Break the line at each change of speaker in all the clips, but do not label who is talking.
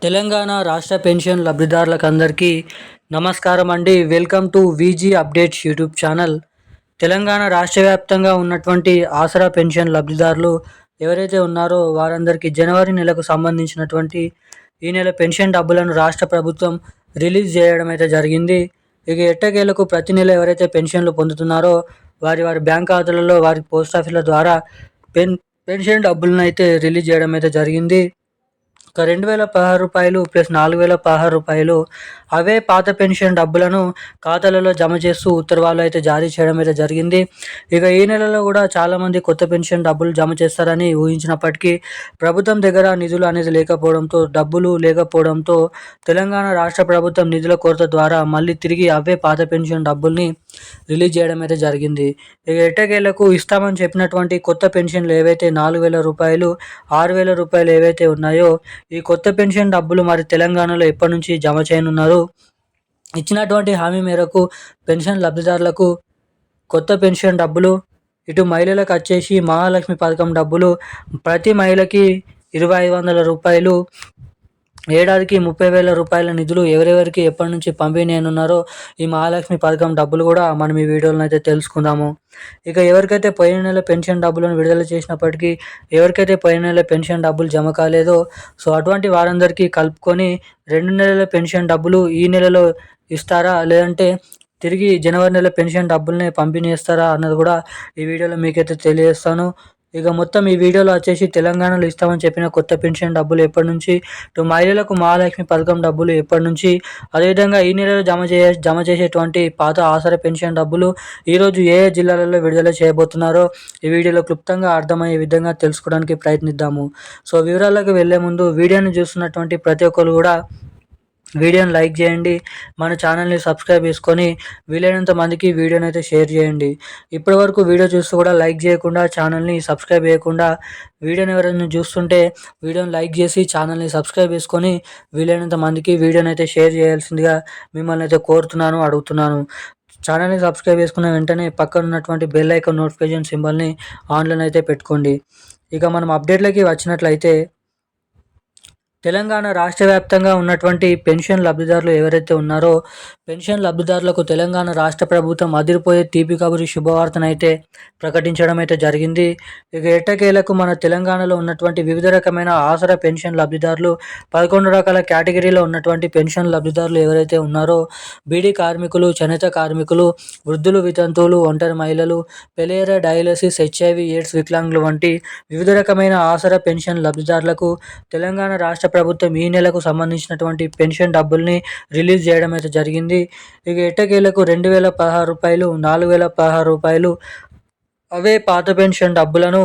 తెలంగాణ రాష్ట్ర పెన్షన్ లబ్ధిదారులకందరికీ నమస్కారం అండి. Welcome to VG updates YouTube channel. Telangana రాష్ట్ర వ్యాప్తంగా ఉన్నటువంటి ఆసరా పెన్షన్ లబ్ధిదారులు ఎవరైతే ఉన్నారో వారందరికీ జనవరి నెలకు సంబంధించినటువంటి ఈ నెల పెన్షన్ డబ్బులను రాష్ట్ర ప్రభుత్వం రిలీజ్ చేయడం అయితే జరిగింది. ఇక ఎట్టకేలకు ప్రతి నెల ఎవరైతే పెన్షన్లు పొందుతున్నారో వారి బ్యాంక్ ఖాతాలలో వారి పోస్ట్ ఆఫీసుల ద్వారా పెన్షన్ డబ్బులను అయితే రిలీజ్ చేయడం అయితే జరిగింది. ఒక రూ. 2016 ప్లస్ రూ. 4016 అవే పాత పెన్షన్ డబ్బులను ఖాతాలలో జమ చేస్తూ ఉత్తర్వులు అయితే జారీ చేయడం అయితే జరిగింది. ఇక ఈ నెలలో కూడా చాలామంది కొత్త పెన్షన్ డబ్బులు జమ చేస్తారని ఊహించినప్పటికీ ప్రభుత్వం దగ్గర నిధులు అనేది డబ్బులు లేకపోవడంతో తెలంగాణ రాష్ట్ర ప్రభుత్వం నిధుల కొరత ద్వారా మళ్ళీ తిరిగి అవే పాత పెన్షన్ డబ్బుల్ని రిలీజ్ చేయడం అయితే జరిగింది. ఇక ఎట్టకేలకు ఇస్తామని చెప్పినటువంటి కొత్త పెన్షన్లు ఏవైతే రూ. 4000, రూ. 6000 ఏవైతే ఉన్నాయో ఈ కొత్త పెన్షన్ డబ్బులు మరి తెలంగాణలో ఎప్పటి నుంచి జమ చేయనున్నారు? ఇచ్చినటువంటి హామీ మేరకు పెన్షన్ లబ్ధిదారులకు కొత్త పెన్షన్ డబ్బులు, ఇటు మహిళలకు వచ్చేసి మహాలక్ష్మి పథకం డబ్బులు ప్రతి మహిళకి రూ. 2500, ఏడాదికి రూ. 30,000 నిధులు ఎవరెవరికి ఎప్పటి నుంచి పంపిణీ అయినున్నారో ఈ మహాలక్ష్మి పథకం డబ్బులు కూడా మనం ఈ వీడియోలో అయితే తెలుసుకుందాము. ఇక ఎవరికైతే పోయిన నెల పెన్షన్ డబ్బులను విడుదల చేసినప్పటికీ ఎవరికైతే పోయిన నెల పెన్షన్ డబ్బులు జమ కాలేదో సో అటువంటి వారందరికీ కలుపుకొని 2 నెలల పెన్షన్ డబ్బులు ఈ నెలలో ఇస్తారా, లేదంటే తిరిగి జనవరి నెల పెన్షన్ డబ్బుల్ని పంపిణీ చేస్తారా అన్నది కూడా ఈ వీడియోలో మీకైతే తెలియజేస్తాను. ఇక మొత్తం ఈ వీడియోలో వచ్చేసి తెలంగాణలో ఇస్తామని చెప్పిన కొత్త పెన్షన్ డబ్బులు ఎప్పటి నుంచి, ఇటు మహిళలకు మహాలక్ష్మి పథకం డబ్బులు ఎప్పటి నుంచి, అదేవిధంగా ఈ నెలలో జమ చేసేటువంటి పాత ఆసరా పెన్షన్ డబ్బులు ఈరోజు ఏ జిల్లాలలో విడుదల చేయబోతున్నారో ఈ వీడియోలో క్లుప్తంగా అర్థమయ్యే విధంగా తెలుసుకోవడానికి ప్రయత్నిద్దాము. సో వివరాలకు వెళ్ళే ముందు వీడియోని చూస్తున్నటువంటి ప్రతి ఒక్కరు కూడా వీడియోని లైక్ చేయండి, మన ఛానల్ని సబ్స్క్రైబ్ చేసుకొని వీలైనంత మందికి వీడియోని అయితే షేర్ చేయండి. ఇప్పటి వరకు వీడియో చూస్తూ కూడా లైక్ చేయకుండా ఛానల్ని సబ్స్క్రైబ్ చేయకుండా వీడియోని ఎవరైనా చూస్తుంటే వీడియోని లైక్ చేసి ఛానల్ని సబ్స్క్రైబ్ చేసుకొని వీలైనంత మందికి వీడియోని అయితే షేర్ చేయాల్సిందిగా మిమ్మల్ని అయితే అడుగుతున్నాను. ఛానల్ని సబ్స్క్రైబ్ చేసుకున్న వెంటనే పక్కన ఉన్నటువంటి బెల్ ఐకాన్ నోటిఫికేషన్ సింబల్ని ఆన్లైన్ అయితే పెట్టుకోండి. ఇక మనం అప్డేట్లకి వచ్చినట్లయితే తెలంగాణ రాష్ట్ర వ్యాప్తంగా ఉన్నటువంటి పెన్షన్ లబ్ధిదారులు ఎవరైతే ఉన్నారో పెన్షన్ లబ్ధిదారులకు తెలంగాణ రాష్ట్ర ప్రభుత్వం అదిరిపోయే తీపి కబురి శుభవార్తనైతే ప్రకటించడం అయితే జరిగింది. ఇక ఎట్టకేలకు మన తెలంగాణలో ఉన్నటువంటి వివిధ రకమైన ఆసరా పెన్షన్ లబ్ధిదారులు 11 రకాల కేటగిరీలో ఉన్నటువంటి పెన్షన్ లబ్ధిదారులు ఎవరైతే ఉన్నారో బీడీ కార్మికులు, చేనేత కార్మికులు, వృద్ధులు, వితంతువులు, ఒంటరి మహిళలు, పెలేరియా, డయాలసిస్, HIV, ఎయిడ్స్ వికలాంగులు వంటి వివిధ రకమైన ఆసరా పెన్షన్ లబ్ధిదారులకు తెలంగాణ రాష్ట్ర ప్రభుత్వం ఈ నెలకు సంబంధించినటువంటి పెన్షన్ డబ్బుల్ని రిలీజ్ చేయడం అయితే జరిగింది. ఇక ఎట్టకేలకు రూ. 2016, రూ. 4016 అవే పాత పెన్షన్ డబ్బులను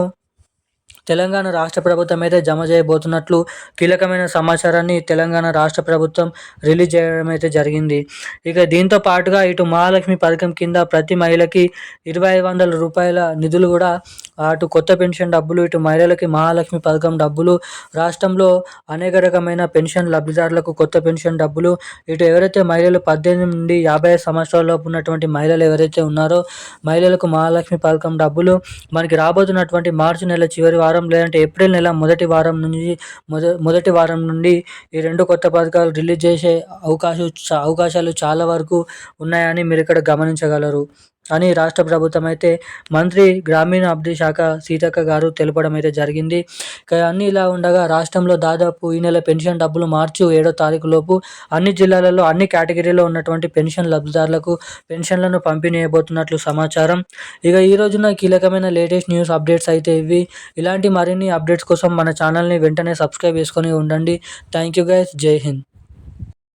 తెలంగాణ రాష్ట్ర ప్రభుత్వం అయితే జమ చేయబోతున్నట్లు కీలకమైన సమాచారాన్ని తెలంగాణ రాష్ట్ర ప్రభుత్వం రిలీజ్ చేయడం అయితే జరిగింది. ఇక దీంతో పాటుగా ఇటు మహాలక్ష్మి పథకం కింద ప్రతి మహిళకి రూ. 2500 నిధులు కూడా, అటు కొత్త పెన్షన్ డబ్బులు, ఇటు మహిళలకి మహాలక్ష్మి పథకం డబ్బులు, రాష్ట్రంలో అనేక రకమైన పెన్షన్ లబ్ధిదారులకు కొత్త పెన్షన్ డబ్బులు, ఇటు ఎవరైతే మహిళలు 18 నుండి 55 సంవత్సరాలలోపు ఉన్నటువంటి మహిళలు ఎవరైతే ఉన్నారో మహిళలకు మహాలక్ష్మి పథకం డబ్బులు మనకి రాబోతున్నటువంటి మార్చి నెల చివరి వారం లేదంటే ఏప్రిల్ నెల మొదటి వారం నుండి ఈ 2 కొత్త పథకాలు రిలీజ్ చేసే అవకాశాలు చాలా వరకు ఉన్నాయని మీరు ఇక్కడ గమనించగలరు అని రాష్ట్ర ప్రభుత్వం అయితే మంత్రి గ్రామీణాభివృద్ధి శాఖ సీతక్క గారు తెలపడం అయితే జరిగింది. అన్నీ ఇలా ఉండగా రాష్ట్రంలో దాదాపు ఈ నెల పెన్షన్ డబ్బులు మార్చి 7వ తారీఖు లోపు అన్ని జిల్లాలలో అన్ని కేటగిరీలో ఉన్నటువంటి పెన్షన్ లబ్ధిదారులకు పెన్షన్లను పంపిణీ చేయబోతున్నట్లు సమాచారం. ఇక ఈ రోజున కీలకమైన లేటెస్ట్ న్యూస్ అప్డేట్స్ అయితే ఇవి. ఇలాంటి మరిన్ని అప్డేట్స్ కోసం మన ఛానల్ని వెంటనే సబ్స్క్రైబ్ చేసుకొని ఉండండి. Thank you guys. జై హింద్.